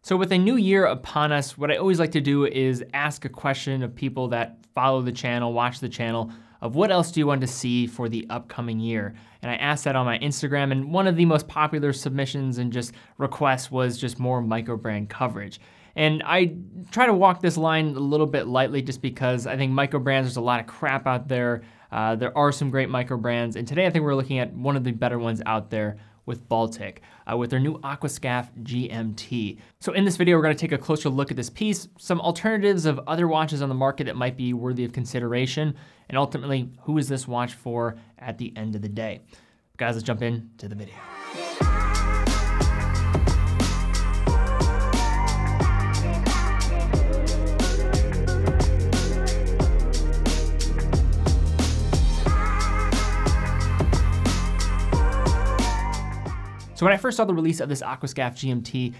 So with a new year upon us, what I always like to do is ask a question of people that follow the channel, watch the channel, of what else do you want to see for the upcoming year? And I asked that on my Instagram, and one of the most popular submissions and just requests was just more microbrand coverage. And I try to walk this line a little bit lightly just because I think microbrands, there's a lot of crap out there. There are some great microbrands, and today I think we're looking at one of the better ones out there with Baltic, with their new Aquascaphe GMT. So in this video, we're gonna take a closer look at this piece, some alternatives of other watches on the market that might be worthy of consideration, and ultimately, who is this watch for at the end of the day? Guys, let's jump into the video. So when I first saw the release of this Aquascaphe GMT,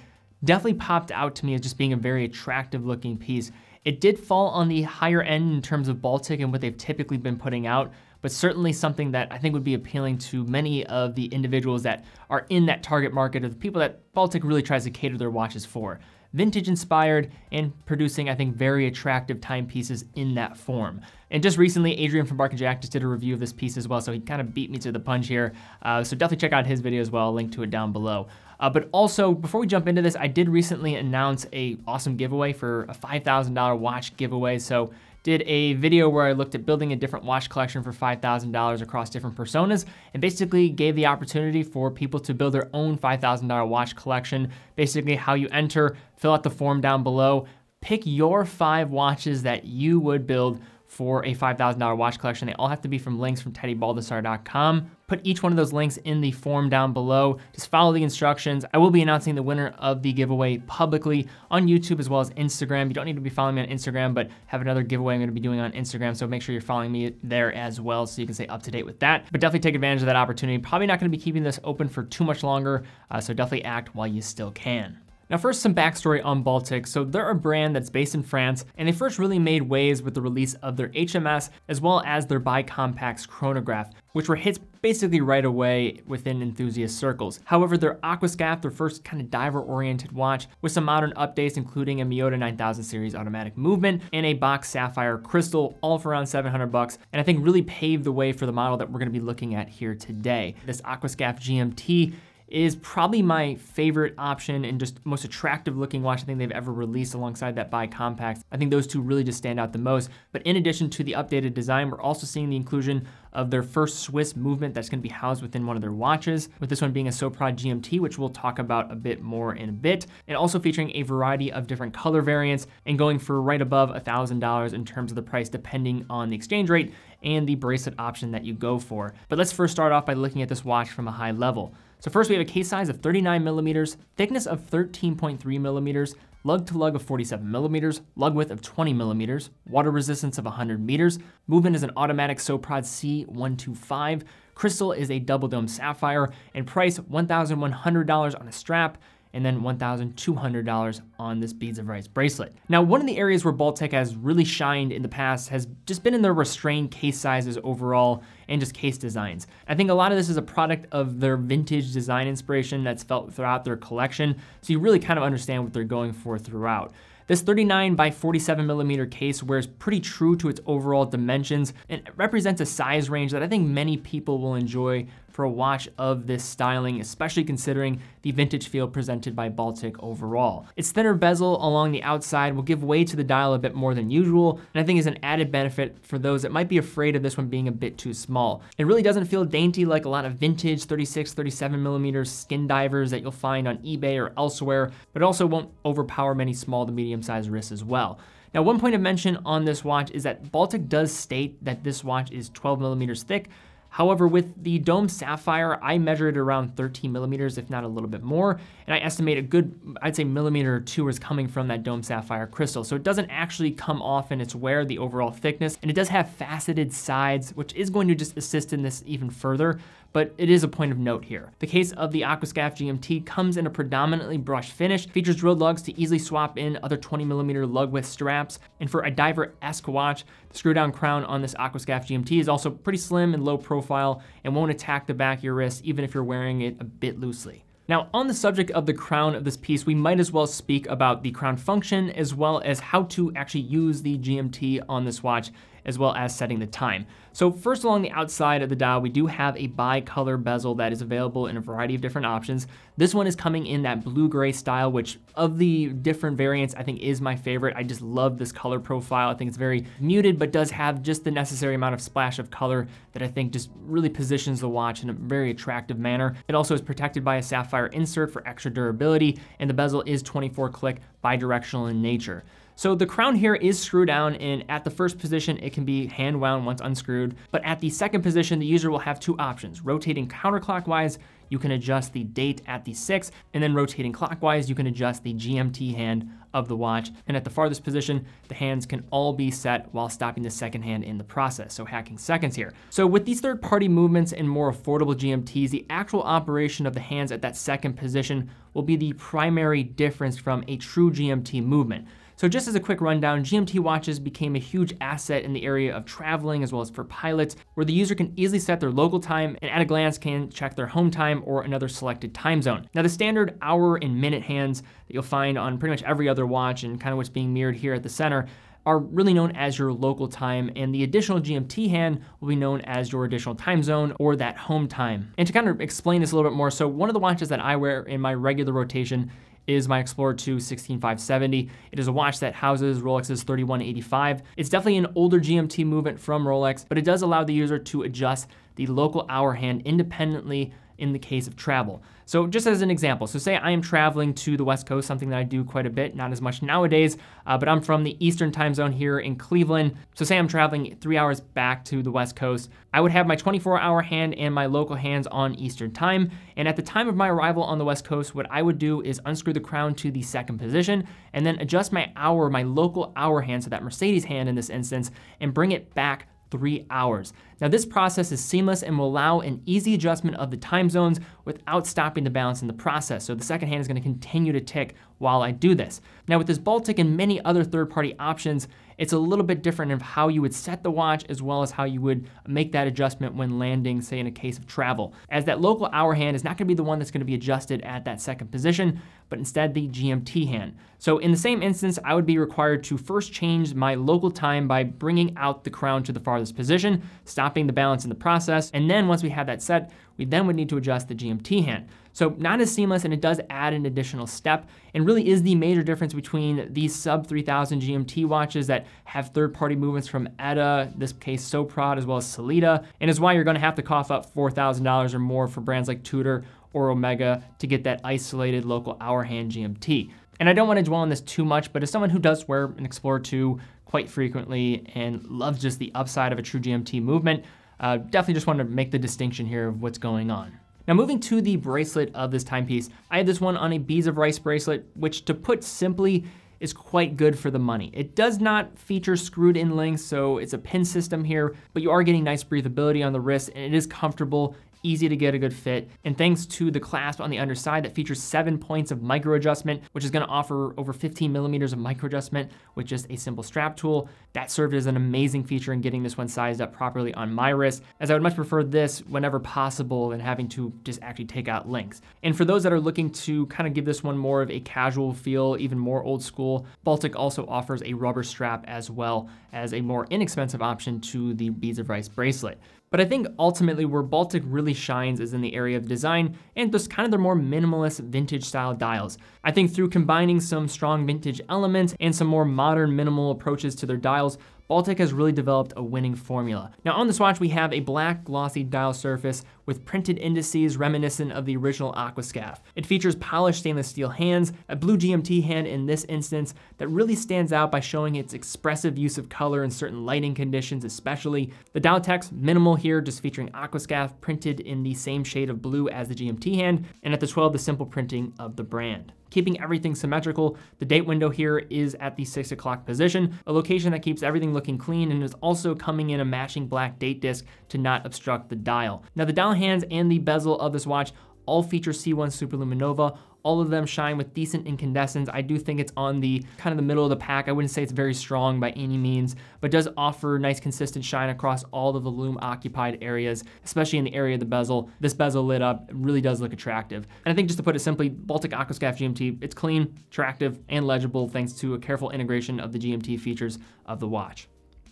definitely popped out to me as just being a very attractive looking piece. It did fall on the higher end in terms of Baltic and what they've typically been putting out, but certainly something that I think would be appealing to many of the individuals that are in that target market of the people that Baltic really tries to cater their watches for. Vintage inspired and producing, I think, very attractive timepieces in that form. And just recently, Adrian from Bark and Jack just did a review of this piece as well, so he kind of beat me to the punch here. So definitely check out his video as well, I'll link to it down below. But also, before we jump into this, I did recently announce a awesome giveaway for a $5,000 watch giveaway. So did a video where I looked at building a different watch collection for $5,000 across different personas, and basically gave the opportunity for people to build their own $5,000 watch collection. Basically how you enter, fill out the form down below, pick your 5 watches that you would build for a $5,000 watch collection. They all have to be from links from teddybaldassarre.com. Put each one of those links in the form down below. Just follow the instructions. I will be announcing the winner of the giveaway publicly on YouTube as well as Instagram. You don't need to be following me on Instagram, but have another giveaway I'm gonna be doing on Instagram, so make sure you're following me there as well so you can stay up to date with that. But definitely take advantage of that opportunity. Probably not gonna be keeping this open for too much longer, so definitely act while you still can. Now first, some backstory on Baltic. So they're a brand that's based in France, and they first really made waves with the release of their HMS as well as their Bicompax chronograph, which were hits basically right away within enthusiast circles. However, their Aquascaphe, their first kind of diver-oriented watch, with some modern updates, including a Miyota 9000 series automatic movement and a box sapphire crystal, all for around $700, and I think really paved the way for the model that we're gonna be looking at here today. This Aquascaphe GMT is probably my favorite option and just most attractive looking watch I think they've ever released alongside that Bicompax. I think those two really just stand out the most. But in addition to the updated design, we're also seeing the inclusion of their first Swiss movement that's gonna be housed within one of their watches, with this one being a Soprod GMT, which we'll talk about a bit more in a bit, and also featuring a variety of different color variants and going for right above $1,000 in terms of the price depending on the exchange rate and the bracelet option that you go for. But let's first start off by looking at this watch from a high level. So first we have a case size of 39 millimeters, thickness of 13.3 millimeters, lug to lug of 47 millimeters, lug width of 20 millimeters, water resistance of 100 meters, movement is an automatic Soprod C125, crystal is a double dome sapphire, and price $1,100 on a strap, and then $1,200 on this Beads of Rice bracelet. Now, one of the areas where Baltic has really shined in the past has just been in their restrained case sizes overall and just case designs. I think a lot of this is a product of their vintage design inspiration that's felt throughout their collection, so you really kind of understand what they're going for throughout. This 39 by 47 millimeter case wears pretty true to its overall dimensions and represents a size range that I think many people will enjoy for a watch of this styling, especially considering the vintage feel presented by Baltic overall. Its thinner bezel along the outside will give way to the dial a bit more than usual, and I think is an added benefit for those that might be afraid of this one being a bit too small. It really doesn't feel dainty like a lot of vintage 36, 37 millimeter skin divers that you'll find on eBay or elsewhere, but also won't overpower many small to medium sized wrists as well. Now, one point of mention on this watch is that Baltic does state that this watch is 12 millimeters thick. However, with the dome sapphire, I measured around 13 millimeters, if not a little bit more, and I estimate a good, I'd say millimeter or 2 is coming from that dome sapphire crystal. So it doesn't actually come off in its wear, the overall thickness, and it does have faceted sides, which is going to just assist in this even further, but it is a point of note here. The case of the Aquascaphe GMT comes in a predominantly brushed finish, features drilled lugs to easily swap in other 20 millimeter lug width straps, and for a diver-esque watch, the screw down crown on this Aquascaphe GMT is also pretty slim and low profile and won't attack the back of your wrist even if you're wearing it a bit loosely. Now, on the subject of the crown of this piece, we might as well speak about the crown function as well as how to actually use the GMT on this watch, as well as setting the time. So first, along the outside of the dial, we do have a bi-color bezel that is available in a variety of different options. This one is coming in that blue-gray style, which of the different variants, I think is my favorite. I just love this color profile. I think it's very muted, but does have just the necessary amount of splash of color that I think just really positions the watch in a very attractive manner. It also is protected by a sapphire insert for extra durability, and the bezel is 24-click bidirectional in nature. So the crown here is screw down, and at the first position, it can be hand wound once unscrewed. But at the second position, the user will have two options. Rotating counterclockwise, you can adjust the date at the 6, and then rotating clockwise, you can adjust the GMT hand of the watch. And at the farthest position, the hands can all be set while stopping the second hand in the process, so hacking seconds here. So with these third-party movements and more affordable GMTs, the actual operation of the hands at that second position will be the primary difference from a true GMT movement. So just as a quick rundown, GMT watches became a huge asset in the area of traveling as well as for pilots, where the user can easily set their local time and at a glance can check their home time or another selected time zone. Now the standard hour and minute hands that you'll find on pretty much every other watch and kind of what's being mirrored here at the center are really known as your local time, and the additional GMT hand will be known as your additional time zone or that home time. And to kind of explain this a little bit more, so one of the watches that I wear in my regular rotation is my Explorer 2 16570. It is a watch that houses Rolex's 3185. It's definitely an older GMT movement from Rolex, but it does allow the user to adjust the local hour hand independently in the case of travel. So just as an example, so say I am traveling to the West Coast, something that I do quite a bit, not as much nowadays, but I'm from the Eastern time zone here in Cleveland. So say I'm traveling 3 hours back to the West Coast, I would have my 24-hour hand and my local hands on Eastern time. And at the time of my arrival on the West Coast, what I would do is unscrew the crown to the second position and then adjust my hour, my local hour hand, so that Mercedes hand in this instance, and bring it back 3 hours. Now this process is seamless and will allow an easy adjustment of the time zones without stopping the balance in the process. So the second hand is going to continue to tick while I do this. Now with this Baltic and many other third-party options, it's a little bit different of how you would set the watch as well as how you would make that adjustment when landing, say in a case of travel. As that local hour hand is not going to be the one that's going to be adjusted at that second position, but instead the GMT hand. So in the same instance, I would be required to first change my local time by bringing out the crown to the farthest position, stopping the balance in the process, and then once we have that set, we then would need to adjust the GMT hand. So not as seamless, and it does add an additional step, and really is the major difference between these sub 3000 GMT watches that have third-party movements from ETA, in this case Soprod, as well as Sellita, and is why you're gonna have to cough up $4,000 or more for brands like Tudor or Omega to get that isolated local hour hand GMT. And I don't want to dwell on this too much, but as someone who does wear an Explorer 2 quite frequently and loves just the upside of a true GMT movement, definitely just wanted to make the distinction here of what's going on. Now moving to the bracelet of this timepiece, I had this one on a beads of rice bracelet, which to put simply is quite good for the money. It does not feature screwed in links, so it's a pin system here, but you are getting nice breathability on the wrist, and it is comfortable, easy to get a good fit. And thanks to the clasp on the underside that features 7 points of micro adjustment, which is gonna offer over 15 millimeters of micro adjustment with just a simple strap tool, that served as an amazing feature in getting this one sized up properly on my wrist, as I would much prefer this whenever possible than having to just actually take out links. And for those that are looking to kind of give this one more of a casual feel, even more old school, Baltic also offers a rubber strap as well as a more inexpensive option to the beads of rice bracelet. But I think ultimately where Baltic really shines is in the area of design and just kind of their more minimalist vintage style dials. I think through combining some strong vintage elements and some more modern minimal approaches to their dials, Baltic has really developed a winning formula. Now on this watch, we have a black glossy dial surface with printed indices reminiscent of the original Aquascaphe. It features polished stainless steel hands, a blue GMT hand in this instance that really stands out by showing its expressive use of color in certain lighting conditions especially. The dial text, minimal here, just featuring Aquascaphe printed in the same shade of blue as the GMT hand, and at the 12, the simple printing of the brand. Keeping everything symmetrical, the date window here is at the 6 o'clock position, a location that keeps everything looking clean and is also coming in a matching black date disc to not obstruct the dial. Now the dial hands and the bezel of this watch all feature C1 Superluminova. All of them shine with decent incandescence. I do think it's on the kind of the middle of the pack. I wouldn't say it's very strong by any means, but does offer nice consistent shine across all of the lume occupied areas, especially in the area of the bezel. This bezel lit up really does look attractive. And I think just to put it simply, Baltic Aquascaphe GMT, it's clean, attractive, and legible thanks to a careful integration of the GMT features of the watch.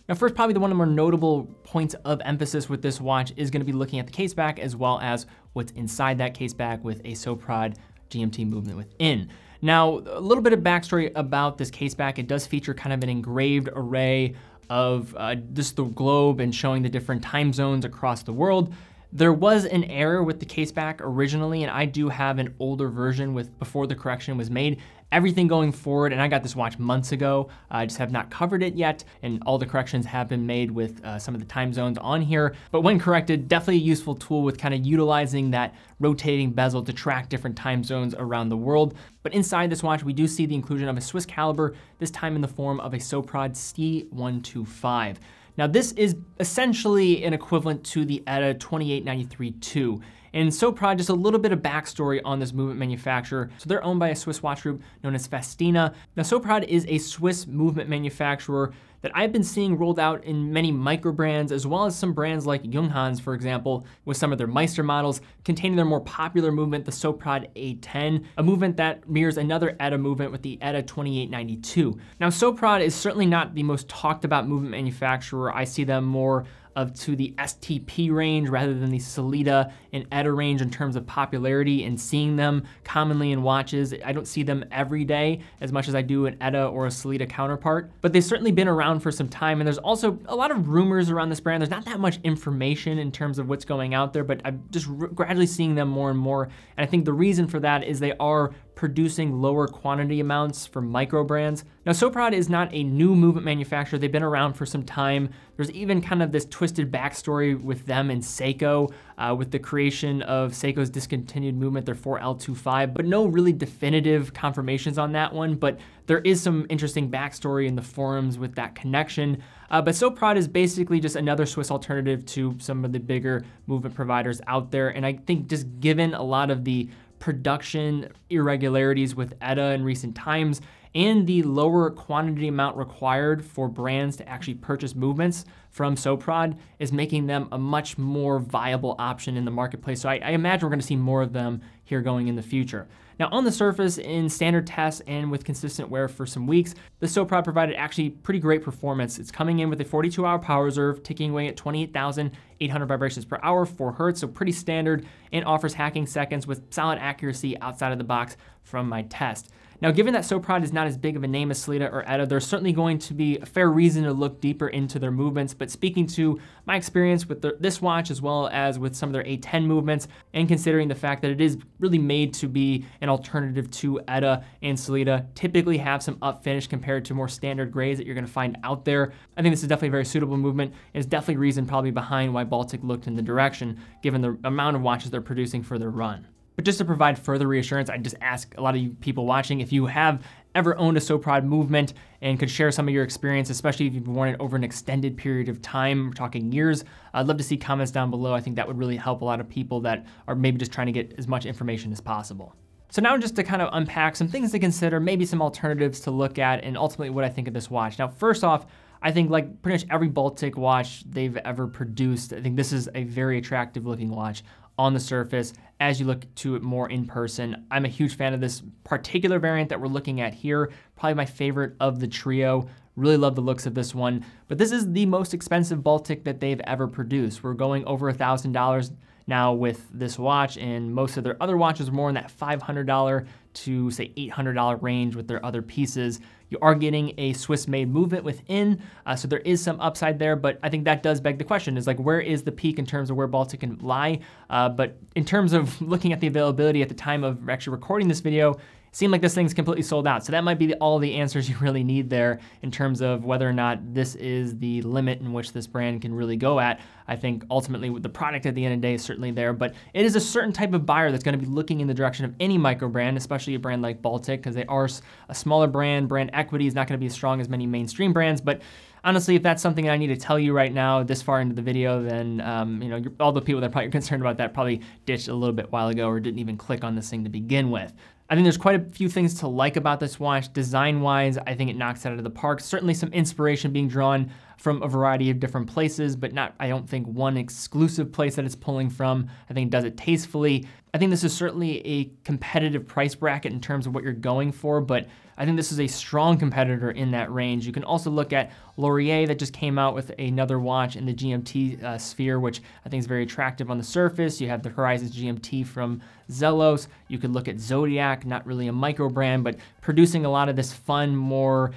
Now first, probably one of the more notable points of emphasis with this watch is gonna be looking at the case back as well as what's inside that case back with a Soprod GMT movement within. Now, a little bit of backstory about this case back. It does feature kind of an engraved array of just the globe and showing the different time zones across the world. There was an error with the case back originally, and I do have an older version with before the correction was made. Everything going forward, and I got this watch months ago, I just have not covered it yet, and all the corrections have been made with some of the time zones on here. But when corrected, definitely a useful tool with kind of utilizing that rotating bezel to track different time zones around the world. But inside this watch, we do see the inclusion of a Swiss caliber, this time in the form of a Soprod C125. Now this is essentially an equivalent to the ETA 2893-2. And Soprod, just a little bit of backstory on this movement manufacturer. So they're owned by a Swiss watch group known as Festina. Now Soprod is a Swiss movement manufacturer that I've been seeing rolled out in many microbrands, as well as some brands like Junghans, for example, with some of their Meister models, containing their more popular movement, the Soprod A10, a movement that mirrors another ETA movement with the ETA 2892. Now Soprod is certainly not the most talked about movement manufacturer. I see them more to the STP range rather than the Sellita and ETA range in terms of popularity and seeing them commonly in watches. I don't see them every day as much as I do an ETA or a Sellita counterpart, but they've certainly been around for some time, and there's also a lot of rumors around this brand. There's not that much information in terms of what's going out there, but I'm just gradually seeing them more and more, and I think the reason for that is they are producing lower quantity amounts for microbrands. Now Soprod is not a new movement manufacturer. They've been around for some time. There's even kind of this twisted backstory with them and Seiko, with the creation of Seiko's discontinued movement, their 4L25, but no really definitive confirmations on that one. But there is some interesting backstory in the forums with that connection. But Soprod is basically just another Swiss alternative to some of the bigger movement providers out there. And I think just given a lot of the production irregularities with ETA in recent times and the lower quantity amount required for brands to actually purchase movements from Soprod is making them a much more viable option in the marketplace. So I imagine we're gonna see more of them here going in the future. Now on the surface, in standard tests and with consistent wear for some weeks, the Soprod provided actually pretty great performance. It's coming in with a 42-hour power reserve, ticking away at 28,800 vibrations per hour, 4 Hertz, so pretty standard, and offers hacking seconds with solid accuracy outside of the box from my test. Now, given that Soprod is not as big of a name as Sellita or ETA, there's certainly going to be a fair reason to look deeper into their movements, but speaking to my experience with this watch as well as with some of their A10 movements, and considering the fact that it is really made to be an alternative to ETA and Sellita, typically have some up finish compared to more standard grays that you're gonna find out there, I think this is definitely a very suitable movement, and it's definitely reason probably behind why Baltic looked in the direction, given the amount of watches they're producing for their run. But just to provide further reassurance, I just ask a lot of you people watching if you have ever owned a Soprod movement and could share some of your experience, especially if you've worn it over an extended period of time, we're talking years. I'd love to see comments down below. I think that would really help a lot of people that are maybe just trying to get as much information as possible. So now just to kind of unpack some things to consider, maybe some alternatives to look at, and ultimately what I think of this watch. Now, first off, I think like pretty much every Baltic watch they've ever produced, I think this is a very attractive looking watch on the surface as you look to it more in person. I'm a huge fan of this particular variant that we're looking at here, probably my favorite of the trio. Really love the looks of this one, but this is the most expensive Baltic that they've ever produced. We're going over $1,000 now with this watch, and most of their other watches are more in that $500 to say $800 range with their other pieces. You are getting a Swiss-made movement within, so there is some upside there, but I think that does beg the question, is like, where is the peak in terms of where Baltic can lie? But in terms of looking at the availability at the time of actually recording this video, seem like this thing's completely sold out. So that might be all the answers you really need there in terms of whether or not this is the limit in which this brand can really go at. I think ultimately with the product at the end of the day is certainly there, but it is a certain type of buyer that's gonna be looking in the direction of any micro brand, especially a brand like Baltic, because they are a smaller brand equity is not gonna be as strong as many mainstream brands. But honestly, if that's something I need to tell you right now this far into the video, then all the people that are probably concerned about that probably ditched a little bit while ago or didn't even click on this thing to begin with. I think there's quite a few things to like about this watch. Design-wise, I think it knocks it out of the park. Certainly some inspiration being drawn from a variety of different places, but not, I don't think, one exclusive place that it's pulling from. I think it does it tastefully. I think this is certainly a competitive price bracket in terms of what you're going for, but I think this is a strong competitor in that range. You can also look at Laurier that just came out with another watch in the GMT sphere, which I think is very attractive on the surface. You have the Horizons GMT from Zelos. You could look at Zodiac, not really a micro brand, but producing a lot of this fun, more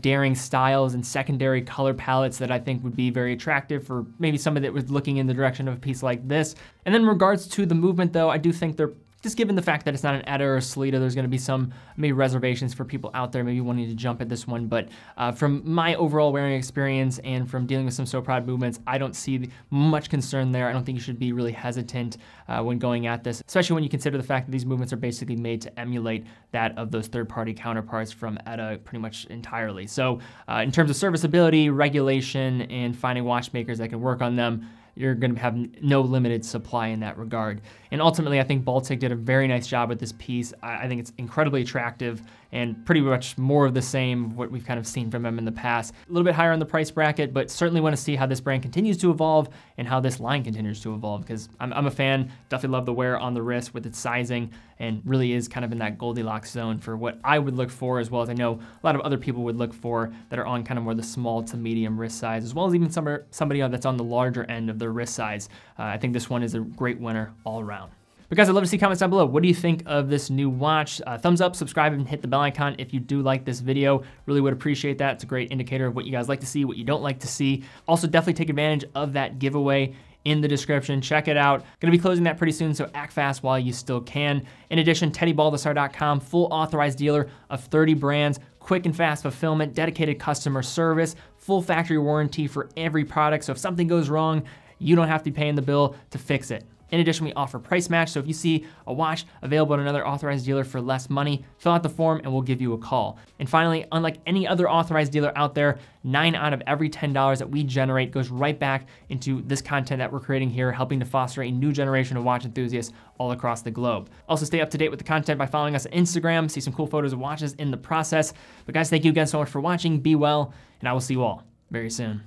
daring styles and secondary color palettes that I think would be very attractive for maybe somebody that was looking in the direction of a piece like this. And then in regards to the movement though, I do think they're, just given the fact that it's not an Etta or a Sellita, there's gonna be some maybe reservations for people out there maybe wanting to jump at this one. But from my overall wearing experience and from dealing with some Soprod movements, I don't see much concern there. I don't think you should be really hesitant when going at this, especially when you consider the fact that these movements are basically made to emulate that of those third-party counterparts from Etta pretty much entirely. So in terms of serviceability, regulation, and finding watchmakers that can work on them, you're gonna have no limited supply in that regard. And ultimately, I think Baltic did a very nice job with this piece. I think it's incredibly attractive and pretty much more of the same of what we've kind of seen from them in the past. A little bit higher on the price bracket, but certainly wanna see how this brand continues to evolve and how this line continues to evolve, because I'm a fan, definitely love the wear on the wrist with its sizing, and really is kind of in that Goldilocks zone for what I would look for, as well as I know a lot of other people would look for that are on kind of more the small to medium wrist size, as well as even somebody that's on the larger end of their wrist size. I think this one is a great winner all around. But guys, I'd love to see comments down below. What do you think of this new watch? Thumbs up, subscribe, and hit the bell icon if you do like this video. Really would appreciate that. It's a great indicator of what you guys like to see, what you don't like to see. Also, definitely take advantage of that giveaway in the description. Check it out. Gonna be closing that pretty soon, so act fast while you still can. In addition, TeddyBaldassarre.com, full authorized dealer of 30 brands, quick and fast fulfillment, dedicated customer service, full factory warranty for every product. So if something goes wrong, you don't have to be paying the bill to fix it. In addition, we offer price match, so if you see a watch available at another authorized dealer for less money, fill out the form and we'll give you a call. And finally, unlike any other authorized dealer out there, 9 out of every $10 that we generate goes right back into this content that we're creating here, helping to foster a new generation of watch enthusiasts all across the globe. Also, stay up to date with the content by following us on Instagram, see some cool photos of watches in the process. But guys, thank you again so much for watching, be well, and I will see you all very soon.